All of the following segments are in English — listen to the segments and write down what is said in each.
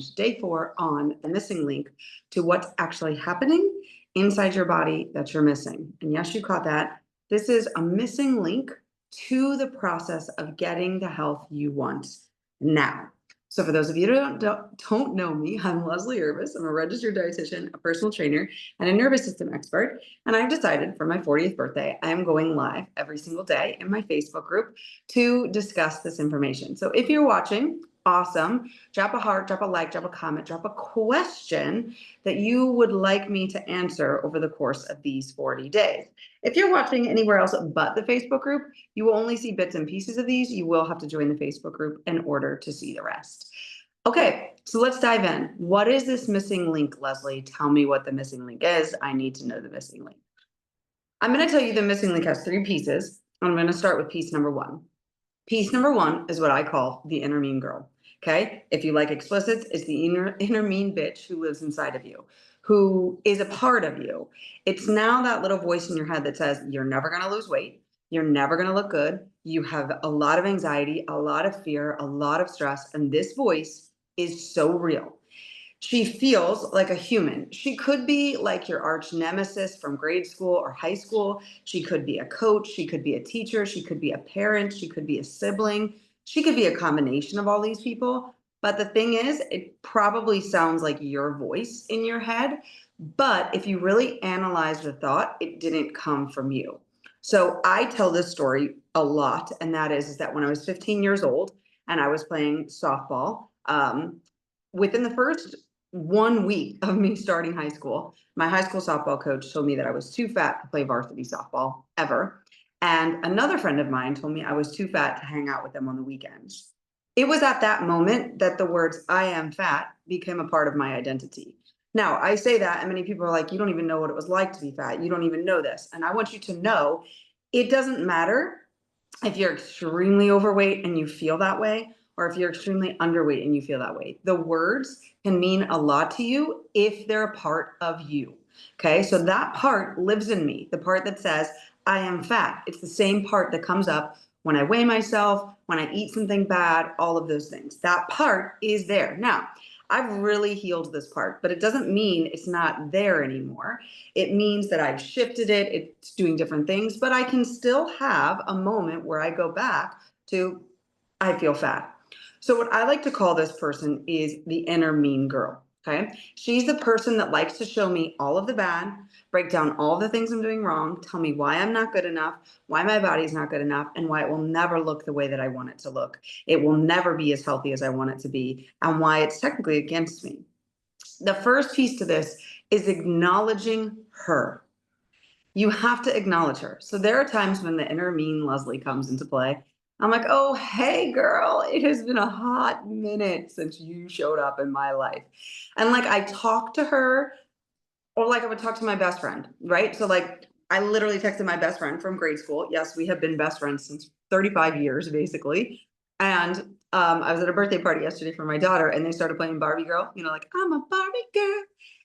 challenge, day 4 on the missing link to what's actually happening inside your body that you're missing. And yes, you caught that. This is a missing link to the process of getting the health you want now. So for those of you who don't know me, I'm Leslie Irvis. I'm a registered dietitian, a personal trainer, and a nervous system expert. And I've decided for my 40th birthday, I'm going live every single day in my Facebook group to discuss this information. So if you're watching, awesome. Drop a heart, drop a like, drop a comment, drop a question that you would like me to answer over the course of these 40 days. If you're watching anywhere else but the Facebook group, you will only see bits and pieces of these. You will have to join the Facebook group in order to see the rest. Okay, so let's dive in. What is this missing link, Leslie? Tell me what the missing link is. I need to know the missing link. I'm going to tell you the missing link has 3 pieces. I'm going to start with piece number 1. Piece number 1 is what I call the inner mean girl. Okay, if you like explicits, it's the inner mean bitch who lives inside of you, who is a part of you. It's now that little voice in your head that says, you're never going to lose weight. You're never going to look good. You have a lot of anxiety, a lot of fear, a lot of stress. And this voice is so real. She feels like a human. She could be like your arch nemesis from grade school or high school. She could be a coach. She could be a teacher. She could be a parent. She could be a sibling. She could be a combination of all these people. But the thing is, it probably sounds like your voice in your head. But if you really analyze the thought, it didn't come from you. So I tell this story a lot. And that is that when I was 15 years old and I was playing softball, within the first 1 week of me starting high school, my high school softball coach told me that I was too fat to play varsity softball ever. And another friend of mine told me I was too fat to hang out with them on the weekends. It was at that moment that the words "I am fat" became a part of my identity. Now, I say that, and many people are like, you don't even know what it was like to be fat. You don't even know this. And I want you to know it doesn't matter if you're extremely overweight and you feel that way, or if you're extremely underweight and you feel that way. The words can mean a lot to you if they're a part of you. Okay, so that part lives in me, the part that says, I am fat. It's the same part that comes up when I weigh myself, when I eat something bad, all of those things. That part is there. Now, I've really healed this part, but it doesn't mean it's not there anymore. It means that I've shifted it. It's doing different things, but I can still have a moment where I go back to, I feel fat. So what I like to call this person is the inner mean girl. Okay. She's the person that likes to show me all of the bad, break down all the things I'm doing wrong, tell me why I'm not good enough, why my body's not good enough, and why it will never look the way that I want it to look. It will never be as healthy as I want it to be, and why it's technically against me. The first piece to this is acknowledging her. You have to acknowledge her. So there are times when the inner mean Leslie comes into play. I'm like, oh, hey, girl, it has been a hot minute since you showed up in my life. And like I talk to her, or like I would talk to my best friend, right? So like I literally texted my best friend from grade school. Yes, we have been best friends since 35 years, basically. And I was at a birthday party yesterday for my daughter, and they started playing Barbie Girl. You know, like, I'm a Barbie girl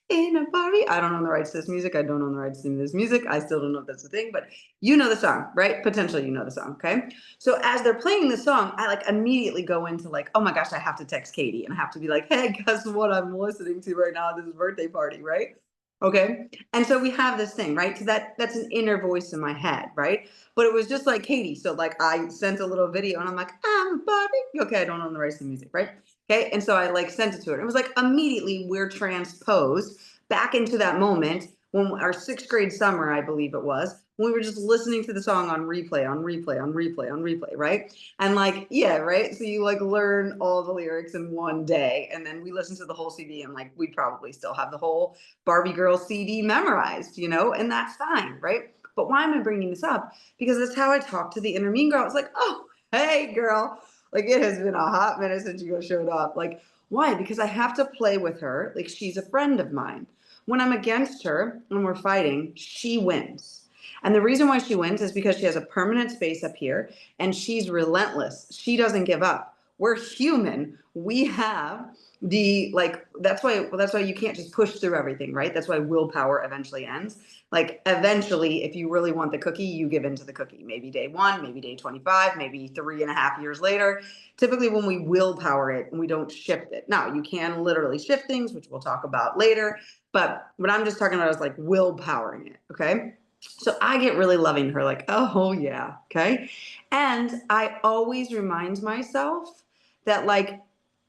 in a Barbie. I don't own the rights to this music. I don't own the rights to this music. I still don't know if that's a thing, but you know the song, right? Potentially you know the song, okay? So as they're playing the song, I like immediately go into like, oh my gosh, I have to text Katie and I have to be like, hey, guess what I'm listening to right now at this birthday party, right? Okay. And so we have this thing, right? So that's an inner voice in my head, right? But it was just like Katie. So like I sent a little video and I'm like, I'm a Barbie. Okay, I don't own the rights to the music, right? Okay. And so I like sent it to her. It was like immediately we're transposed back into that moment when our 6th grade summer, I believe it was, when we were just listening to the song on replay, on replay, on replay, on replay, right? And like, yeah, right? So you like learn all the lyrics in one day, and then we listen to the whole CD, and like, we probably still have the whole Barbie Girl CD memorized, you know, and that's fine, right? But why am I bringing this up? Because that's how I talk to the inner mean girl. It's like, oh, hey, girl, like it has been a hot minute since you showed up. Like, why? Because I have to play with her like she's a friend of mine. When I'm against her and we're fighting, she wins. And the reason why she wins is because she has a permanent space up here and she's relentless. She doesn't give up. We're human. We have That's why you can't just push through everything, right? That's why willpower eventually ends. Like eventually, if you really want the cookie, you give in to the cookie. Maybe day 1, maybe day 25, maybe 3.5 years later. Typically when we willpower it and we don't shift it. Now you can literally shift things, which we'll talk about later. But what I'm just talking about is like willpowering it. Okay. So I get really loving her, like, oh yeah. Okay. And I always remind myself that like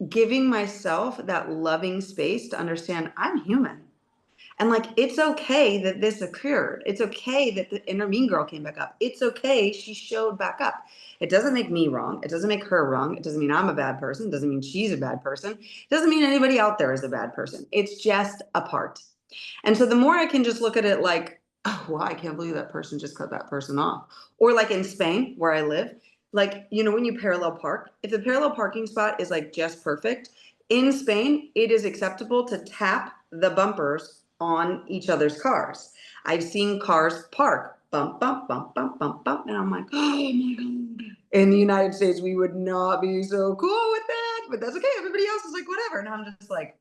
giving myself that loving space to understand I'm human. And like, it's okay that this occurred. It's okay that the inner mean girl came back up. It's okay she showed back up. It doesn't make me wrong. It doesn't make her wrong. It doesn't mean I'm a bad person. It doesn't mean she's a bad person. It doesn't mean anybody out there is a bad person. It's just a part. And so the more I can just look at it like, oh, well, I can't believe that person just cut that person off. Or like in Spain, where I live, like, when you parallel park, if the parallel parking spot is like just perfect, in Spain, it is acceptable to tap the bumpers on each other's cars. I've seen cars park, bump, bump, bump, bump, bump, bump. And I'm like, oh my God. In the United States, we would not be so cool with that, but that's okay. Everybody else is like, whatever. And I'm just like,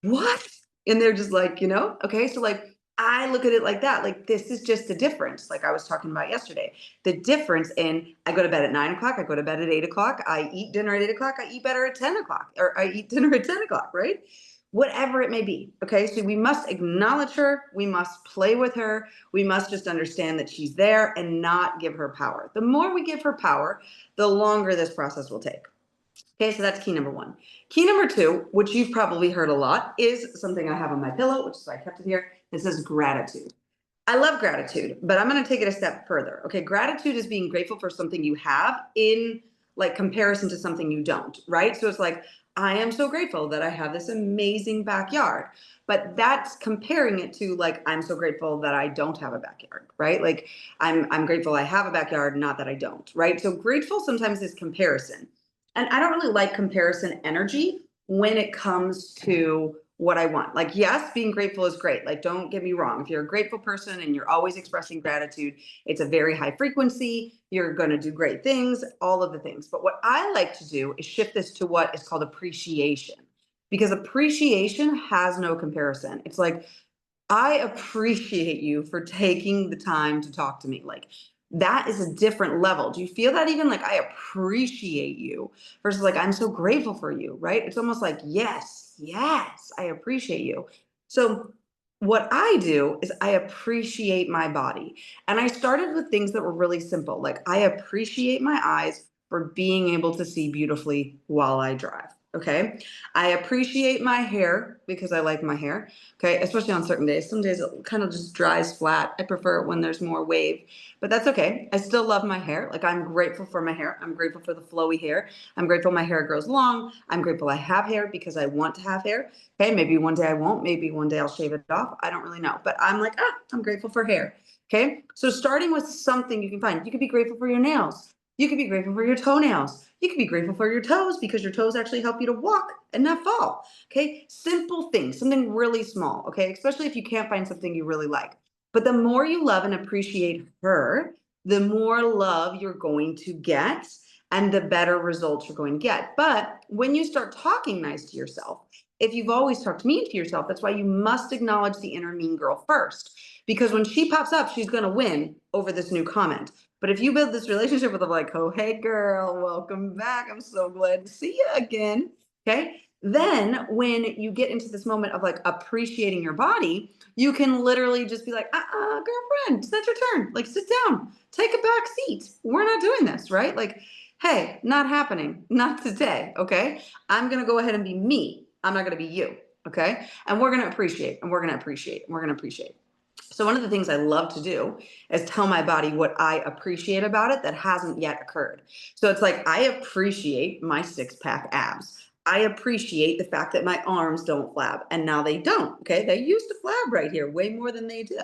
what? And they're just like, okay. So like, I look at it like that. Like, this is just the difference. Like I was talking about yesterday, the difference in I go to bed at 9 o'clock. I go to bed at 8 o'clock. I eat dinner at 8 o'clock. I eat better at 10 o'clock, or I eat dinner at 10 o'clock, right? Whatever it may be. Okay. So we must acknowledge her. We must play with her. We must just understand that she's there and not give her power. The more we give her power, the longer this process will take. Okay, so that's key number 1. Key number 2, which you've probably heard a lot, is something I have on my pillow, which is why I kept it here. It says gratitude. I love gratitude, but I'm going to take it a step further. Okay, gratitude is being grateful for something you have in like comparison to something you don't, right? So it's like, I am so grateful that I have this amazing backyard. But that's comparing it to like, I'm so grateful that I don't have a backyard, right? Like I'm grateful I have a backyard, not that I don't, right? So grateful sometimes is comparison. And I don't really like comparison energy when it comes to what I want. Like, yes, being grateful is great. Like, don't get me wrong. If you're a grateful person and you're always expressing gratitude, it's a very high frequency. You're going to do great things, all of the things. But what I like to do is shift this to what is called appreciation, because appreciation has no comparison. It's like, I appreciate you for taking the time to talk to me. Like, that is a different level. Do you feel that even? Like, I appreciate you versus like, I'm so grateful for you, right? It's almost like, yes, yes, I appreciate you. So what I do is I appreciate my body. And I started with things that were really simple. Like, I appreciate my eyes for being able to see beautifully while I drive. Okay. I appreciate my hair because I like my hair. Okay. Especially on certain days. Some days it kind of just dries flat. I prefer it when there's more wave, but that's okay. I still love my hair. Like, I'm grateful for my hair. I'm grateful for the flowy hair. I'm grateful my hair grows long. I'm grateful I have hair because I want to have hair. Okay. Maybe one day I won't. Maybe one day I'll shave it off. I don't really know, but I'm like, I'm grateful for hair. Okay. So starting with something you can find, you could be grateful for your nails. You could be grateful for your toenails. You could be grateful for your toes because your toes actually help you to walk and not fall. Okay. Simple things, something really small. Okay. Especially if you can't find something you really like. But the more you love and appreciate her, the more love you're going to get and the better results you're going to get. But when you start talking nice to yourself, if you've always talked mean to yourself, that's why you must acknowledge the inner mean girl first. Because when she pops up, she's going to win over this new comment. But if you build this relationship with them, like, oh, hey, girl, welcome back. I'm so glad to see you again. Okay. Then when you get into this moment of like appreciating your body, you can literally just be like, girlfriend, it's not your turn. Like, sit down, take a back seat. We're not doing this, right? Like, hey, not happening. Not today. Okay. I'm going to go ahead and be me. I'm not going to be you. Okay. And we're going to appreciate, and we're going to appreciate, and we're going to appreciate. So one of the things I love to do is tell my body what I appreciate about it that hasn't yet occurred. So it's like, I appreciate my 6-pack abs. I appreciate the fact that my arms don't flab, and now they don't. Okay. They used to flab right here way more than they do.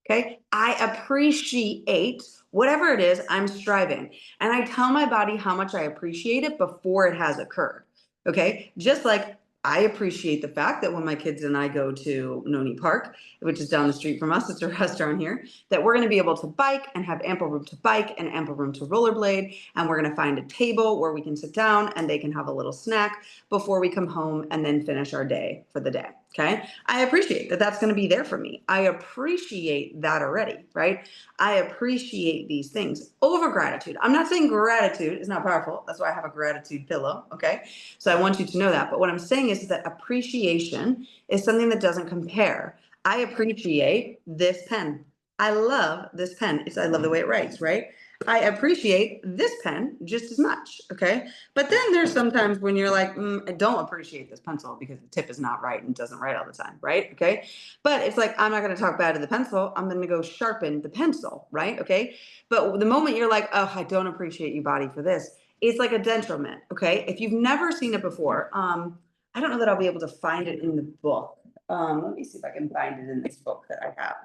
Okay. I appreciate whatever it is I'm striving. And I tell my body how much I appreciate it before it has occurred. Okay. Just like I appreciate the fact that when my kids and I go to Noni Park, which is down the street from us, it's a restaurant here, that we're going to be able to bike and have ample room to bike and ample room to rollerblade. And we're going to find a table where we can sit down and they can have a little snack before we come home and then finish our day for the day. Okay. I appreciate that that's going to be there for me. I appreciate that already, right? I appreciate these things over gratitude. I'm not saying gratitude is not powerful. That's why I have a gratitude pillow. Okay. So I want you to know that. But what I'm saying is that appreciation is something that doesn't compare. I appreciate this pen. I love this pen. I love the way it writes, right? I appreciate this pen just as much, okay? But then there's sometimes when you're like, I don't appreciate this pencil because the tip is not right and doesn't write all the time, right? Okay? But it's like, I'm not going to talk bad to the pencil. I'm going to go sharpen the pencil, right? Okay? But the moment you're like, oh, I don't appreciate you, body, for this, it's like a detriment, okay? If you've never seen it before, I don't know that I'll be able to find it in the book. Let me see if I can find it in this book that I have.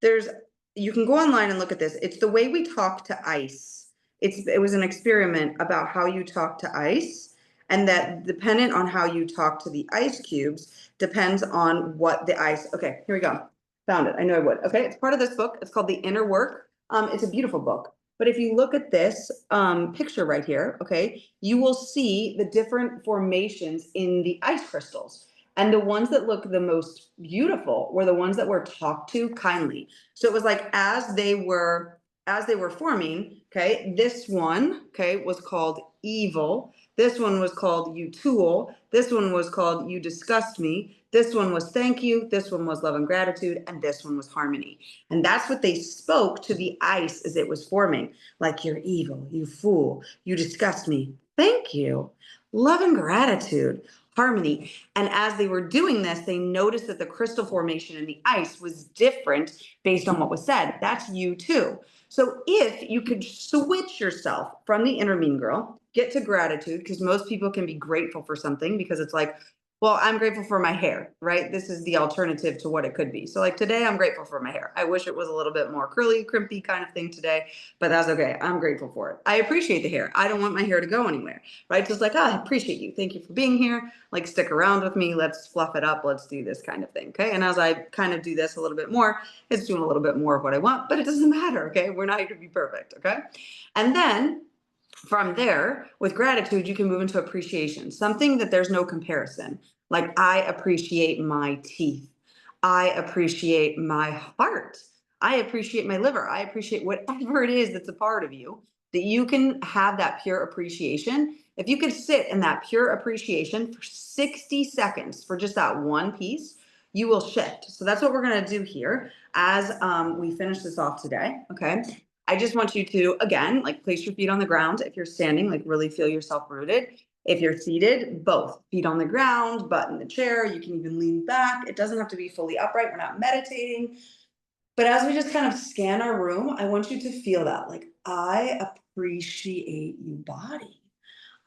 There's you can go online and look at this. It's the way we talk to ice. It was an experiment about how you talk to ice, and that dependent on how you talk to the ice cubes depends on what the ice. Okay, here we go. Found it. I know I would. Okay, it's part of this book. It's called The Inner Work. It's a beautiful book. But if you look at this picture right here, okay, you will see the different formations in the ice crystals. And the ones that look the most beautiful were the ones that were talked to kindly. So it was like as they were forming, okay, this one, okay, was called evil. This one was called you tool. This one was called you disgust me. This one was thank you. This one was love and gratitude. And this one was harmony. And that's what they spoke to the ice as it was forming. Like, you're evil, you fool, you disgust me. Thank you. Love and gratitude, harmony. And as they were doing this, they noticed that the crystal formation in the ice was different based on what was said. That's you too. So if you could switch yourself from the inner mean girl, get to gratitude, because most people can be grateful for something because it's like, well, I'm grateful for my hair, right? This is the alternative to what it could be. So like today, I'm grateful for my hair. I wish it was a little bit more curly, crimpy kind of thing today, but that's okay. I'm grateful for it. I appreciate the hair. I don't want my hair to go anywhere, right? Just like, oh, I appreciate you. Thank you for being here. Like, stick around with me. Let's fluff it up. Let's do this kind of thing. Okay. And as I kind of do this a little bit more, it's doing a little bit more of what I want, but it doesn't matter. Okay. We're not here to be perfect. Okay. And then from there, with gratitude, you can move into appreciation, something that there's no comparison. Like, I appreciate my teeth. I appreciate my heart. I appreciate my liver. I appreciate whatever it is that's a part of you, that you can have that pure appreciation. If you could sit in that pure appreciation for 60 seconds for just that one piece, you will shift. So that's what we're going to do here as we finish this off today. Okay. I just want you to, again, like, place your feet on the ground. If you're standing, like, really feel yourself rooted. If you're seated, both feet on the ground, butt in the chair. You can even lean back. It doesn't have to be fully upright. We're not meditating. But as we just kind of scan our room, I want you to feel that, like, I appreciate you, body.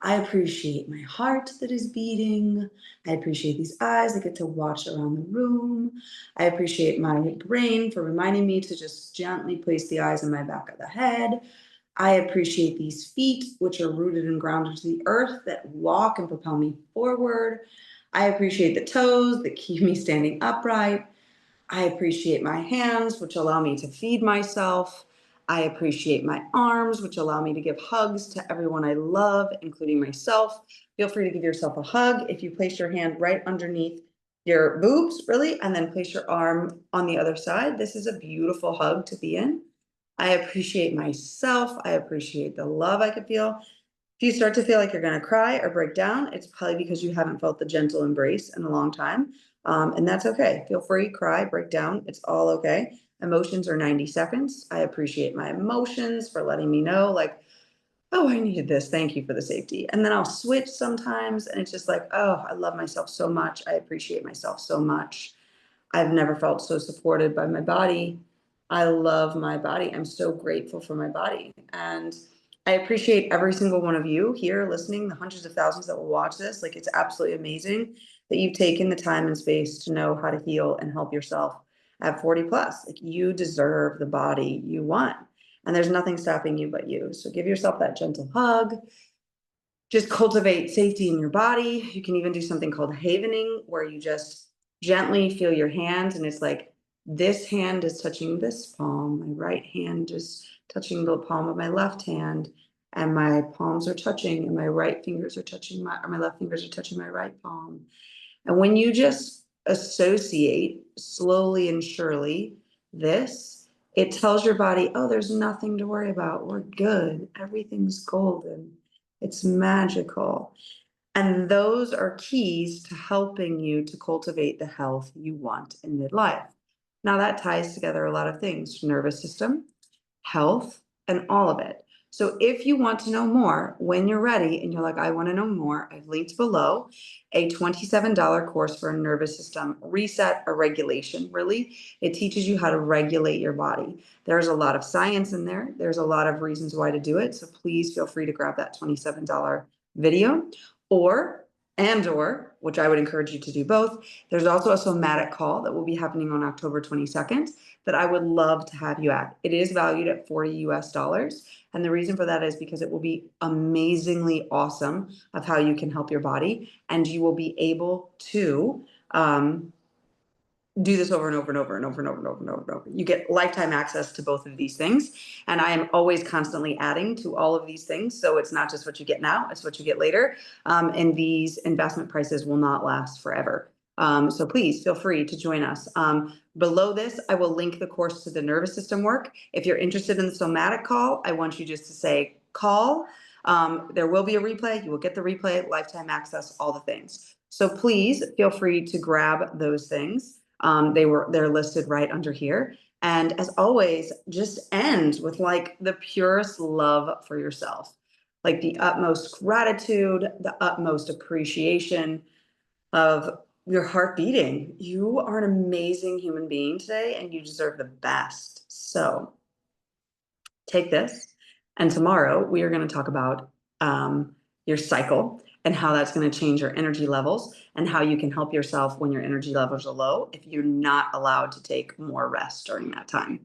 I appreciate my heart that is beating. I appreciate these eyes that get to watch around the room. I appreciate my brain for reminding me to just gently place the eyes in my back of the head. I appreciate these feet, which are rooted and grounded to the earth, that walk and propel me forward. I appreciate the toes that keep me standing upright. I appreciate my hands, which allow me to feed myself. I appreciate my arms, which allow me to give hugs to everyone I love, including myself. Feel free to give yourself a hug if you place your hand right underneath your boobs, really, and then place your arm on the other side. This is a beautiful hug to be in. I appreciate myself. I appreciate the love I could feel. If you start to feel like you're going to cry or break down, it's probably because you haven't felt the gentle embrace in a long time. And that's okay. Feel free, cry, break down. It's all okay. Emotions are 90 seconds. I appreciate my emotions for letting me know, like, oh, I needed this. Thank you for the safety. And then I'll switch sometimes. And it's just like, oh, I love myself so much. I appreciate myself so much. I've never felt so supported by my body. I love my body. I'm so grateful for my body. And I appreciate every single one of you here listening, the hundreds of thousands that will watch this. Like, it's absolutely amazing that you've taken the time and space to know how to heal and help yourself at 40 plus. Like, you deserve the body you want. And there's nothing stopping you but you. So give yourself that gentle hug. just cultivate safety in your body. You can even do something called havening, where you just gently feel your hands, and it's like this hand is touching this palm, my right hand is touching the palm of my left hand, and my palms are touching, and my right fingers are touching my left fingers are touching my right palm. And when you just associate slowly and surely this, it tells your body, oh, there's nothing to worry about. We're good. Everything's golden. It's magical. And those are keys to helping you to cultivate the health you want in midlife. Now, that ties together a lot of things: nervous system, health, and all of it. So if you want to know more, when you're ready and you're like, I want to know more, I've linked below a $27 course for a nervous system reset or regulation. Really, it teaches you how to regulate your body. There's a lot of science in there. There's a lot of reasons why to do it. So please feel free to grab that $27 video, or, which I would encourage you to do both. There's also a somatic call that will be happening on October 22nd that I would love to have you at. It is valued at $40 US. And the reason for that is because it will be amazingly awesome of how you can help your body, and you will be able to do this over and over and over and over and over and over and over and over. You get lifetime access to both of these things. And I am always constantly adding to all of these things. So it's not just what you get now, it's what you get later. And these investment prices will not last forever. So please feel free to join us. Below this, I will link the course to the nervous system work. If you're interested in the somatic call, I want you just to say call. There will be a replay. You will get the replay, lifetime access, all the things. So please feel free to grab those things. They're listed right under here. And as always, just end with like the purest love for yourself, like the utmost gratitude, the utmost appreciation of your heart beating. You are an amazing human being today, and you deserve the best. So take this, and tomorrow we are going to talk about your cycle and how that's going to change your energy levels, and how you can help yourself when your energy levels are low if you're not allowed to take more rest during that time.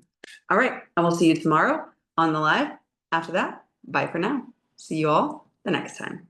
All right, and we'll see you tomorrow on the live. After that, bye for now. See you all the next time.